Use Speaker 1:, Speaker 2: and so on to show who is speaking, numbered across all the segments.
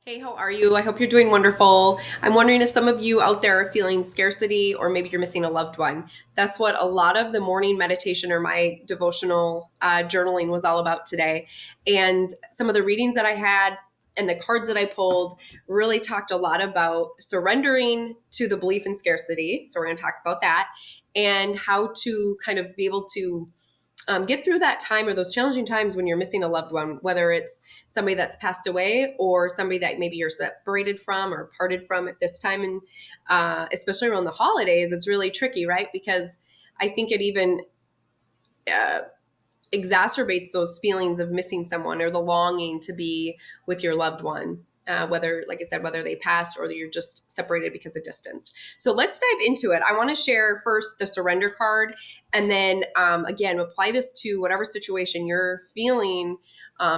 Speaker 1: Hey, how are you? I hope you're doing wonderful. I'm wondering if some of you out there are feeling scarcity or maybe you're missing a loved one. That's what a lot of the morning meditation or my devotional journaling was all about today. And some of the readings that I had and the cards that I pulled really talked a lot about surrendering to the belief in scarcity. So we're going to talk about that and how to kind of be able to get through that time or those challenging times when you're missing a loved one, whether it's somebody that's passed away or somebody that maybe you're separated from or parted from at this time. And especially around the holidays, it's really tricky, right? Because I think it even uh, exacerbates those feelings of missing someone or the longing to be with your loved one. Whether, like I said, whether they passed or you're just separated because of distance. So let's dive into it. I want to share first the surrender card, and then again, apply this to whatever situation you're feeling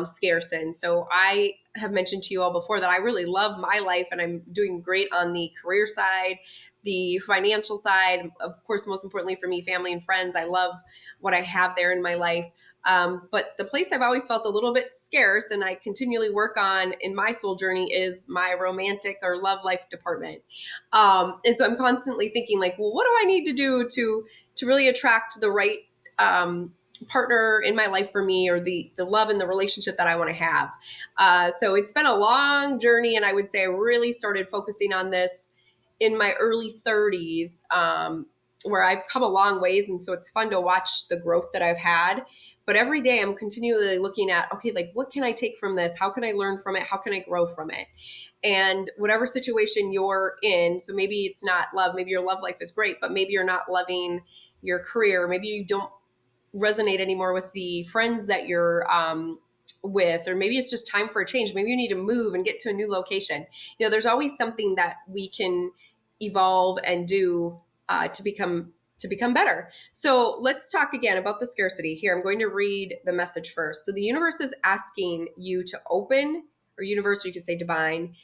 Speaker 1: scarce in. So I have mentioned to you all before that I really love my life and I'm doing great on the career side, the financial side, of course, most importantly for me, family and friends. I love what I have there in my life. But the place I've always felt a little bit scarce and I continually work on in my soul journey is my romantic or love life department. And so I'm constantly thinking like, well, what do I need to do to really attract the right um, partner in my life for me, or the love and the relationship that I want to have. So it's been a long journey, and I would say I really started focusing on this in my early 30s, where I've come a long ways. And so it's fun to watch the growth that I've had. But every day I'm continually looking at, okay, like what can I take from this? How can I learn from it? How can I grow from it? And whatever situation you're in, so maybe it's not love, maybe your love life is great, but maybe you're not loving your career, maybe you don't resonate anymore with the friends that you're with, or maybe it's just time for a change. Maybe you need to move and get to a new location. There's always something that we can evolve and do to become better. So let's talk again about the scarcity here. I'm going to read the message first. So the universe is asking you to open, or universe, or you could say divine,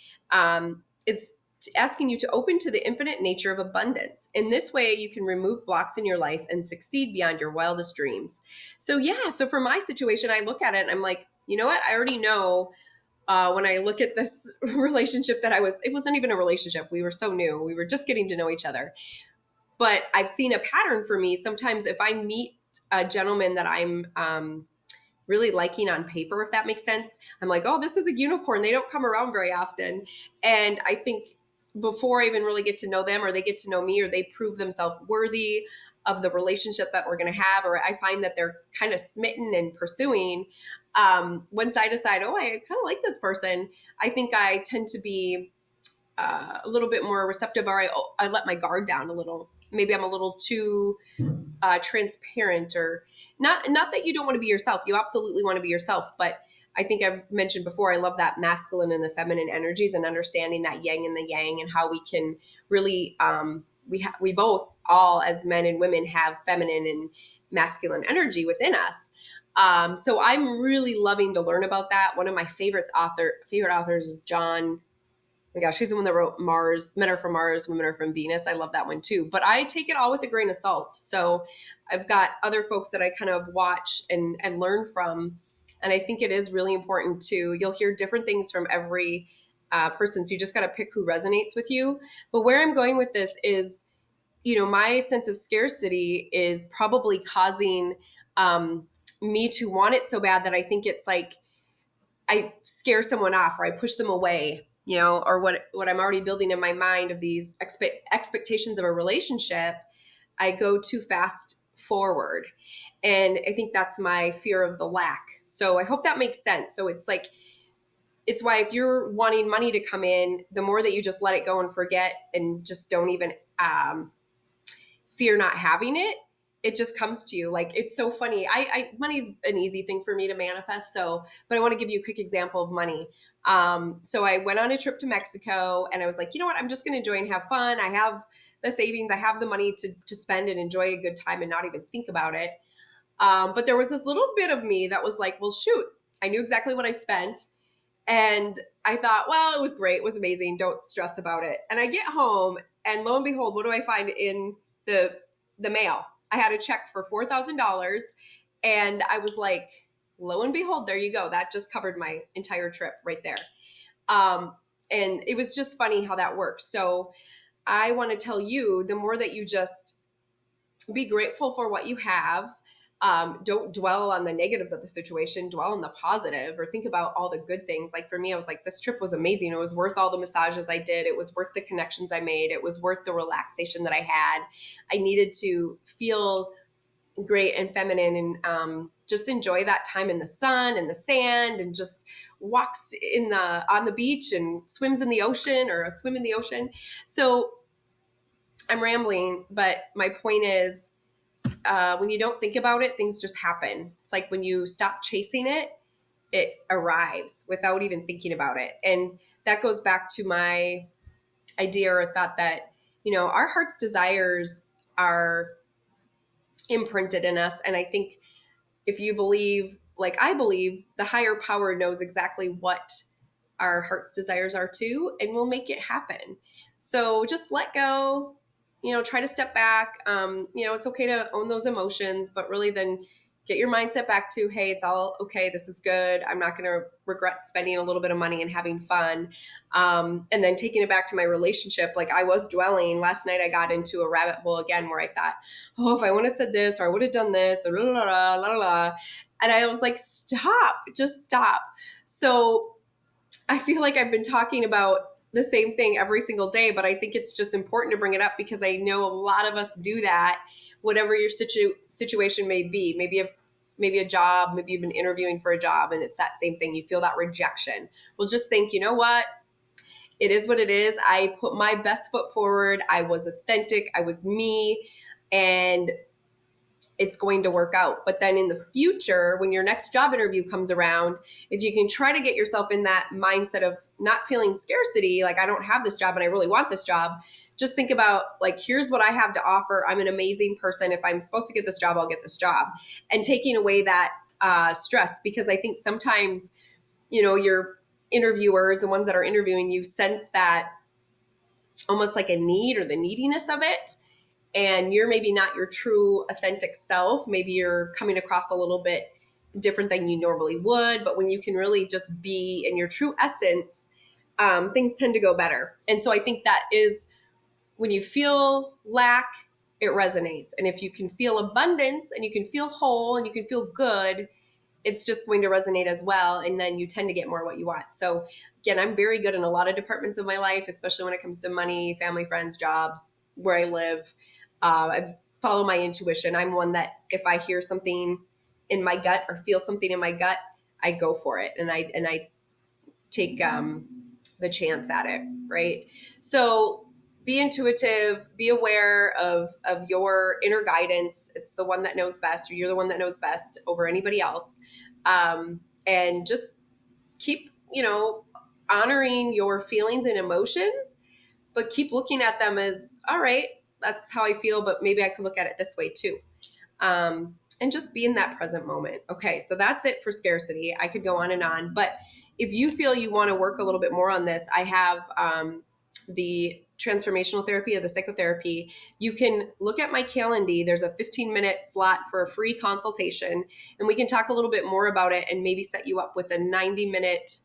Speaker 1: is asking you to open to the infinite nature of abundance. In this way, you can remove blocks in your life and succeed beyond your wildest dreams. So, yeah, so for my situation, I look at it and I'm like, you know what? I already know when I look at this relationship that it wasn't even a relationship. We were so new. We were just getting to know each other. But I've seen a pattern for me. Sometimes if I meet a gentleman that I'm really liking on paper, if that makes sense. I'm like, oh, this is a unicorn. They don't come around very often. And I think before I even really get to know them, or they get to know me, or they prove themselves worthy of the relationship that we're going to have, or I find that they're kind of smitten and pursuing, once I decide, oh, I kind of like this person, I think I tend to be a little bit more receptive, or I let my guard down a little. Maybe I'm a little too transparent, or not that you don't want to be yourself. You absolutely want to be yourself, but I think I've mentioned before, I love that masculine and the feminine energies, and understanding that yin and the yang, and how we can really we both, all as men and women, have feminine and masculine energy within us. So I'm really loving to learn about that. One of my favorite authors is John. My gosh, she's the one that wrote Mars, Men Are From Mars, Women Are From Venus. I love that one too. But I take it all with a grain of salt. So I've got other folks that I kind of watch and learn from. And I think it is really important to, you'll hear different things from every person. So you just got to pick who resonates with you. But where I'm going with this is, my sense of scarcity is probably causing me to want it so bad that I think it's like, I scare someone off, or I push them away, or what I'm already building in my mind of these expectations of a relationship, I go too fast forward. And I think that's my fear of the lack. So I hope that makes sense. So it's like, it's why if you're wanting money to come in, the more that you just let it go and forget and just don't even fear not having it, it just comes to you. Like, it's so funny. Money's an easy thing for me to manifest. So, but I want to give you a quick example of money. So I went on a trip to Mexico, and I was like, you know what? I'm just going to enjoy and have fun. I have the savings. I have the money to spend and enjoy a good time and not even think about it. But there was this little bit of me that was like, well, shoot, I knew exactly what I spent. And I thought, well, it was great. It was amazing. Don't stress about it. And I get home, and lo and behold, what do I find in the the mail? I had a check for $4,000, and I was like, lo and behold, there you go. That just covered my entire trip right there. Um, And it was just funny how that works. So I want to tell you, the more that you just be grateful for what you have. Don't dwell on the negatives of the situation, dwell on the positive, or think about all the good things. Like for me, I was like, this trip was amazing. It was worth all the massages I did. It was worth the connections I made. It was worth the relaxation that I had. I needed to feel great and feminine, and just enjoy that time in the sun and the sand, and just walks on the beach and swims in the ocean, or a swim in the ocean. So I'm rambling, but my point is, when you don't think about it, things just happen. It's like when you stop chasing it, it arrives without even thinking about it. And that goes back to my idea or thought that, our heart's desires are imprinted in us. And I think if you believe, like I believe, the higher power knows exactly what our heart's desires are too, and we'll make it happen. So just let go, try to step back. It's okay to own those emotions, but really then get your mindset back to, hey, it's all okay. This is good. I'm not going to regret spending a little bit of money and having fun. And then taking it back to my relationship, like I was dwelling. Last night I got into a rabbit hole again where I thought, oh, if I would have said this, or I would have done this, or la la la la la. And I was like, stop, just stop. So I feel like I've been talking about the same thing every single day, but I think it's just important to bring it up because I know a lot of us do that, whatever your situation may be. Maybe a job, maybe you've been interviewing for a job and it's that same thing. You feel that rejection. Well, just think, you know what? It is what it is. I put my best foot forward. I was authentic. I was me. And it's going to work out. But then in the future, when your next job interview comes around, if you can try to get yourself in that mindset of not feeling scarcity, like I don't have this job and I really want this job, just think about like, here's what I have to offer. I'm an amazing person. If I'm supposed to get this job, I'll get this job. And taking away that stress, because I think sometimes, your interviewers, the ones that are interviewing you, sense that almost like a need or the neediness of it, and you're maybe not your true authentic self. Maybe you're coming across a little bit different than you normally would. But when you can really just be in your true essence, things tend to go better. And so I think that is when you feel lack, it resonates. And if you can feel abundance and you can feel whole and you can feel good, it's just going to resonate as well. And then you tend to get more what you want. So again, I'm very good in a lot of departments of my life, especially when it comes to money, family, friends, jobs, where I live. I follow my intuition. I'm one that if I hear something in my gut or feel something in my gut, I go for it. And I take the chance at it. Right. So be intuitive, be aware of your inner guidance. It's the one that knows best, or you're the one that knows best over anybody else. And just keep, honoring your feelings and emotions, but keep looking at them as, all right, that's how I feel, but maybe I could look at it this way too. And just be in that present moment. Okay, so that's it for scarcity. I could go on, but if you feel you want to work a little bit more on this, I have the transformational therapy or the psychotherapy. You can look at my Calendly. There's a 15-minute slot for a free consultation, and we can talk a little bit more about it and maybe set you up with a 90-minute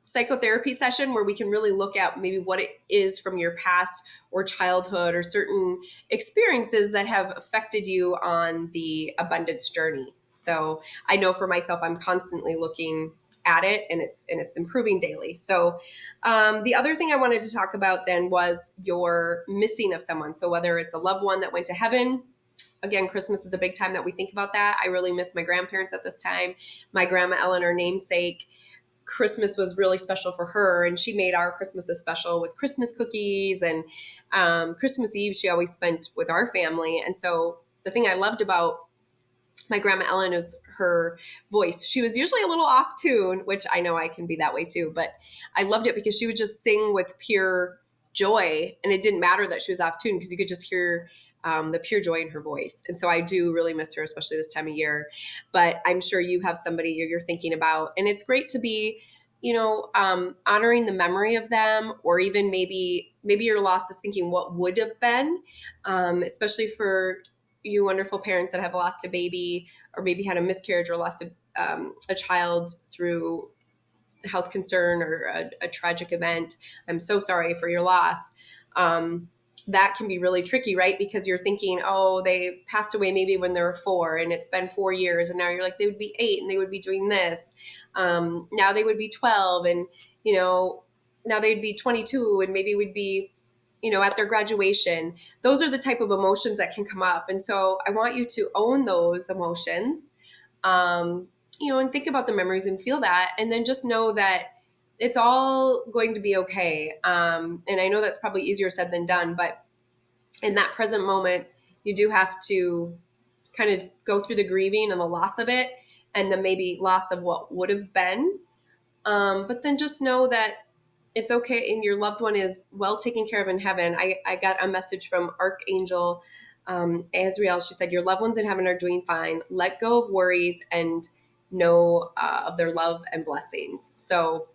Speaker 1: psychotherapy session where we can really look at maybe what it is from your past or childhood or certain experiences that have affected you on the abundance journey. So I know for myself, I'm constantly looking at it, and it's improving daily. So the other thing I wanted to talk about then was your missing of someone. So whether it's a loved one that went to heaven. Again, Christmas is a big time that we think about that. I really miss my grandparents at this time. My grandma Ellen, her namesake, Christmas was really special for her, and she made our Christmases special with Christmas cookies, and Christmas Eve she always spent with our family. And so the thing I loved about my grandma Ellen is her voice. She was usually a little off tune, which I know I can be that way too, but I loved it because she would just sing with pure joy, and it didn't matter that she was off tune because you could just hear the pure joy in her voice. And so I do really miss her, especially this time of year. But I'm sure you have somebody you're thinking about, and it's great to be, honoring the memory of them, or even maybe your loss is thinking what would have been, especially for you wonderful parents that have lost a baby or maybe had a miscarriage or lost a child through health concern or a tragic event. I'm so sorry for your loss. That can be really tricky, right? Because you're thinking, oh, they passed away maybe when they were 4 and it's been 4 years. And now you're like, they would be 8 and they would be doing this. Now they would be 12 and, now they'd be 22 and maybe would be, at their graduation. Those are the type of emotions that can come up. And so I want you to own those emotions, um, and think about the memories and feel that. And then just know that it's all going to be okay. And I know that's probably easier said than done, but in that present moment, you do have to kind of go through the grieving and the loss of it, and the maybe loss of what would have been. But then just know that it's okay and your loved one is well taken care of in heaven. I got a message from Archangel Azrael. She said, your loved ones in heaven are doing fine. Let go of worries and know of their love and blessings. So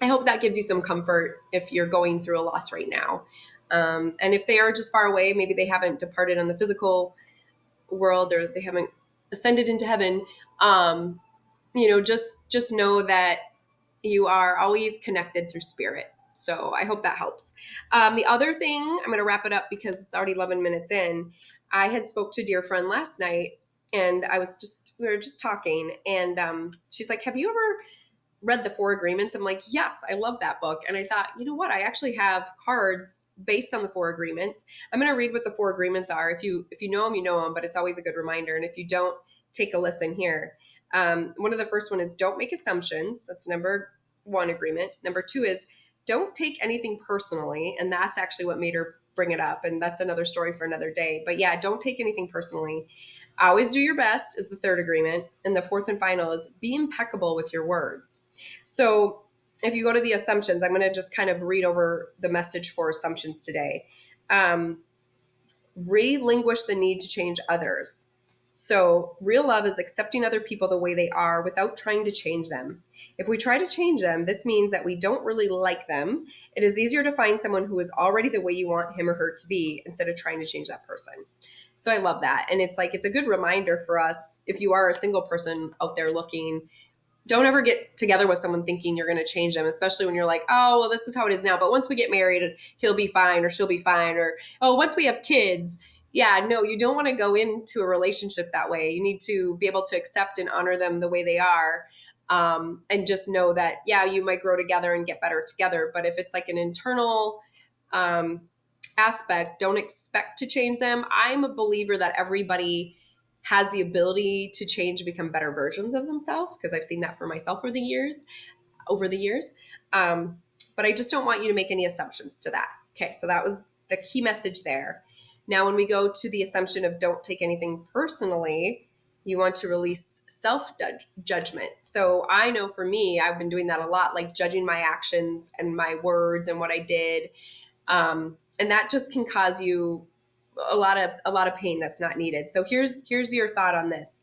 Speaker 1: I hope that gives you some comfort if you're going through a loss right now. And if they are just far away, maybe they haven't departed on the physical world or they haven't ascended into heaven. Just know that you are always connected through spirit. So I hope that helps. The other thing, I'm going to wrap it up because it's already 11 minutes in. I had spoke to a dear friend last night, and we were just talking, and she's like, "Have you ever read the Four Agreements?" I'm like, yes, I love that book. And I thought, you know what? I actually have cards based on the Four Agreements. I'm going to read what the Four Agreements are. If you know them, you know them, but it's always a good reminder. And if you don't, take a listen here. One of the first one is don't make assumptions. That's number one agreement. Number two is don't take anything personally. And that's actually what made her bring it up. And that's another story for another day. But yeah, don't take anything personally. Always do your best is the third agreement. And the fourth and final is be impeccable with your words. So if you go to the assumptions, I'm going to just kind of read over the message for assumptions today. Relinquish the need to change others. So real love is accepting other people the way they are without trying to change them. If we try to change them, this means that we don't really like them. It is easier to find someone who is already the way you want him or her to be instead of trying to change that person. So I love that. And it's a good reminder for us, if you are a single person out there looking, don't ever get together with someone thinking you're going to change them, especially when you're like, oh, well, this is how it is now. But once we get married, he'll be fine or she'll be fine. Or, oh, once we have kids. Yeah, no, you don't want to go into a relationship that way. You need to be able to accept and honor them the way they are. And just know that, yeah, you might grow together and get better together. But if it's like an internal um, aspect, don't expect to change them. I'm a believer that everybody has the ability to change and become better versions of themselves because I've seen that for myself over the years. But I just don't want you to make any assumptions to that. Okay, so that was the key message there. Now, when we go to the assumption of don't take anything personally, you want to release self-judgment. So I know for me, I've been doing that a lot, like judging my actions and my words and what I did. And that just can cause you a lot of pain that's not needed. So here's your thought on this.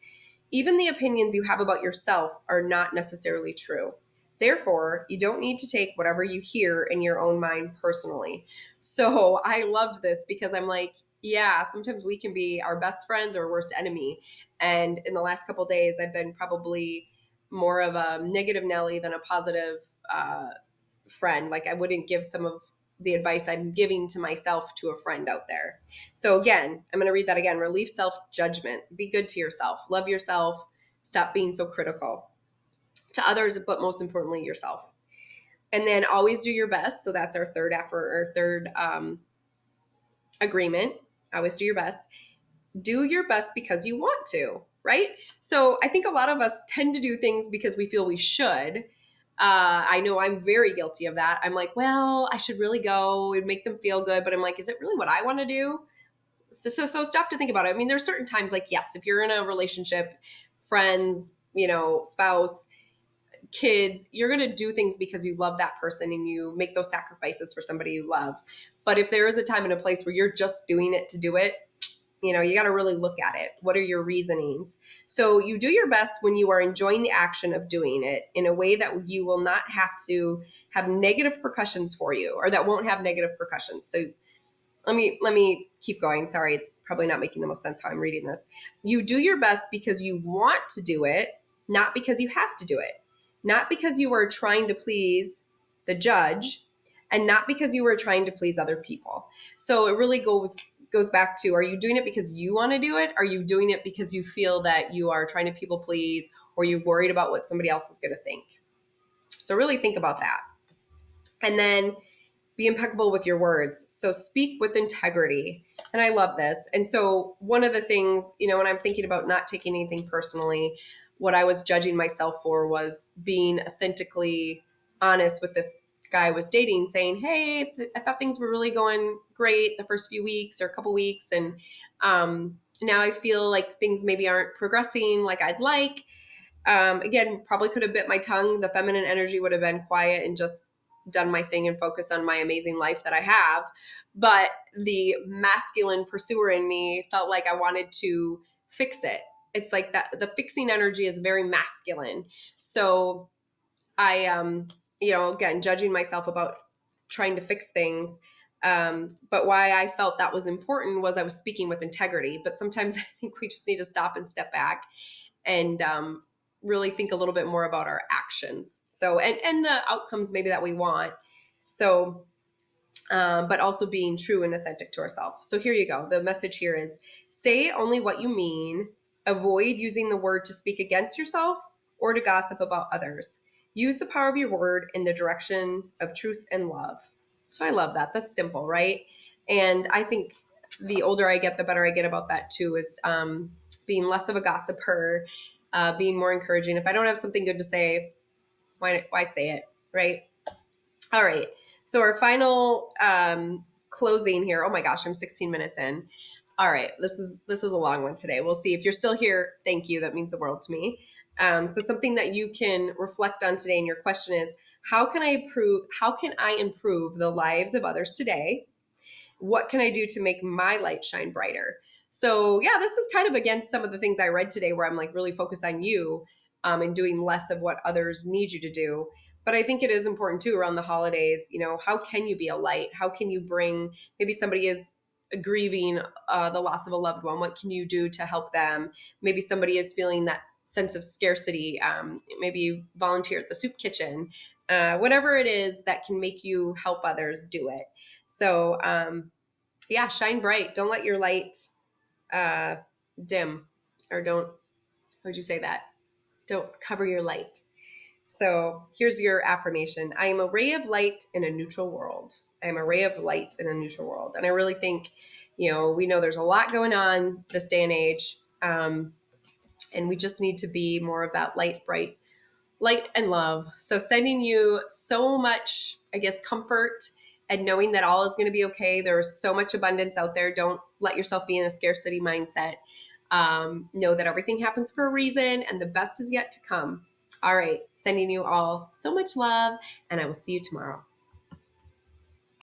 Speaker 1: Even the opinions you have about yourself are not necessarily true. Therefore, you don't need to take whatever you hear in your own mind personally. So I loved this because I'm like, yeah, sometimes we can be our best friends or worst enemy. And in the last couple of days, I've been probably more of a negative Nelly than a positive friend. Like I wouldn't give some of the advice I'm giving to myself to a friend out there. So again, I'm going to read that again. Relieve self-judgment. Be good to yourself. Love yourself. Stop being so critical to others, but most importantly, yourself. And then always do your best. So that's our third effort or third agreement. Always do your best. Do your best because you want to, right? So I think a lot of us tend to do things because we feel we should. I know I'm very guilty of that. I'm like, well, I should really go and make them feel good. But I'm like, is it really what I want to do? So stop to think about it. I mean, there's certain times like, yes, if you're in a relationship, friends, spouse, kids, you're going to do things because you love that person and you make those sacrifices for somebody you love. But if there is a time and a place where you're just doing it to do it, you got to really look at it. What are your reasonings? So you do your best when you are enjoying the action of doing it in a way that you will not have to have negative repercussions for you, or that won't have negative repercussions. So let me keep going. Sorry, it's probably not making the most sense how I'm reading this. You do your best because you want to do it, not because you have to do it. not because you were trying to please the judge, and not because you were trying to please other people. So it really goes back to, are you doing it because you want to do it? Are you doing it because you feel that you are trying to people please, or you're worried about what somebody else is going to think? So really think about that. And then be impeccable with your words. So speak with integrity. And I love this. And so one of the things, when I'm thinking about not taking anything personally, what I was judging myself for was being authentically honest with this guy I was dating, saying, hey, I thought things were really going great the first few weeks or a couple weeks. And now I feel like things maybe aren't progressing like I'd like. Again, probably could have bit my tongue. The feminine energy would have been quiet and just done my thing and focused on my amazing life that I have. But the masculine pursuer in me felt like I wanted to fix it. It's like that the fixing energy is very masculine. So I, again, judging myself about trying to fix things. But why I felt that was important was I was speaking with integrity. But sometimes I think we just need to stop and step back and really think a little bit more about our actions. So, and the outcomes maybe that we want. So, but also being true and authentic to ourselves. So here you go. The message here is say only what you mean. Avoid using the word to speak against yourself or to gossip about others. Use the power of your word in the direction of truth and love. So I love that. That's simple, right? And I think the older I get, the better I get about that too, is being less of a gossiper, being more encouraging. If I don't have something good to say, why say it, right? All right. So our final closing here. Oh my gosh, I'm 16 minutes in. All right, this is a long one today. We'll see. If you're still here, thank you. That means the world to me. So something that you can reflect on today, and your question is, how can I improve? How can I improve the lives of others today? What can I do to make my light shine brighter? So yeah, this is kind of against some of the things I read today, where I'm like really focused on you and doing less of what others need you to do. But I think it is important too around the holidays. How can you be a light? How can you bring, maybe somebody is grieving the loss of a loved one. What can you do to help them? Maybe somebody is feeling that sense of scarcity. Maybe you volunteer at the soup kitchen. Whatever it is that can make you help others, do it. So yeah, shine bright. Don't let your light uh, dim, or don't, how would you say that? Don't cover your light. So here's your affirmation. I am a ray of light in a neutral world. I am a ray of light in a neutral world. And I really think, we know there's a lot going on this day and age. And we just need to be more of that light and love. So sending you so much, I guess, comfort and knowing that all is going to be okay. There's so much abundance out there. Don't let yourself be in a scarcity mindset. Know that everything happens for a reason and the best is yet to come. All right. Sending you all so much love, and I will see you tomorrow.